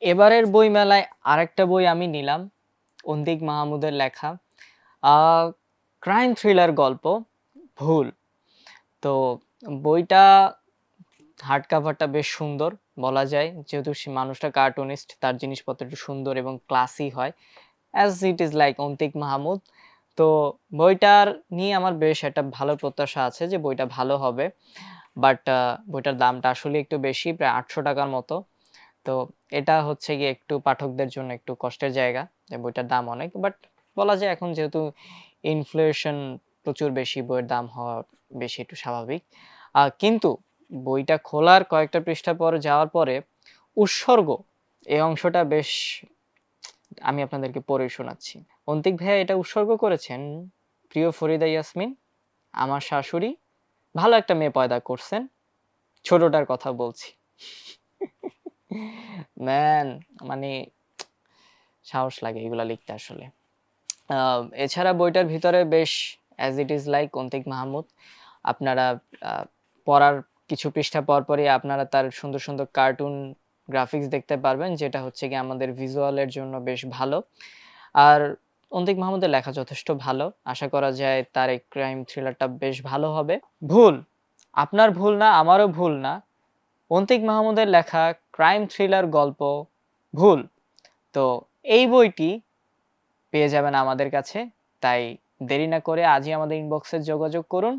এবারের বইমেলায় আরেকটা বই আমি নিলাম। অন্তিক মাহমুদের লেখা আ ক্রাইম থ্রিলার গল্প 'ভুল'। তো বইটা হার্ড কাভারটা বেশ সুন্দর বলা যায়। যেহেতু সে মানুষটা কার্টুনিস্ট তার জিনিসপত্র একটু সুন্দর এবং ক্লাসি হয়। As it is like Antik Mahmud. তো বইটার নিয়ে আমার বেশ একটা ভালো প্রত্যাশা আছে যে বইটা ভালো হবে। বাট বইটার দামটা আসলে একটু বেশি প্রায় ৳৮০০ মতো। তো এটা হচ্ছে গিয়ে একটু পাঠকদের জন্য একটু কষ্টের জায়গা যে বইটার দাম অনেক। বাট বলা যায় এখন যেহেতু ইনফ্লেশন প্রচুর বেশি, বইয়ের দাম হওয়া বেশি একটু স্বাভাবিক। কিন্তু বইটা খোলার কয়েকটা পৃষ্ঠা পরে যাওয়ার পরে উৎসর্গ এই অংশটা বেশ আমি আপনাদেরকে পড়ে শোনাচ্ছি। অন্তিক ভাইয়া এটা উৎসর্গ করেছেন, প্রিয় ফরিদা ইয়াসমিন, আমার শাশুড়ি ভালো একটা মেয়ে পয়দা করছেন। ছোটটার কথা বলছি। ম্যান মানে সাহস লাগে এগুলা লিখতে আসলে। আ এছাড়া বইটার ভিতরে বেশ as it is like Antik Mahmud আপনারা আ পড়ার কিছু পৃষ্ঠা পরপরই আপনারা তার সুন্দর, সুন্দর কার্টুন গ্রাফিক্স দেখতে পারবেন যেটা হচ্ছে গিয়ে আমাদের ভিজুয়াল এর জন্য বেশ ভালো। আর অন্তিক মাহমুদের লেখা যথেষ্ট ভালো। আশা করা যায় তার এই ক্রাইম থ্রিলারটা বেশ ভালো হবে। ভুল, আপনার ভুল না, আমারও ভুল না। অন্তিক মাহমুদের লেখা ক্রাইম থ্রিলার গল্প 'ভুল'। তো এই বইটি পেয়ে যাবেন আমাদের কাছে। তাই দেরি না করে আজই আমাদের ইনবক্সে যোগাযোগ করুন।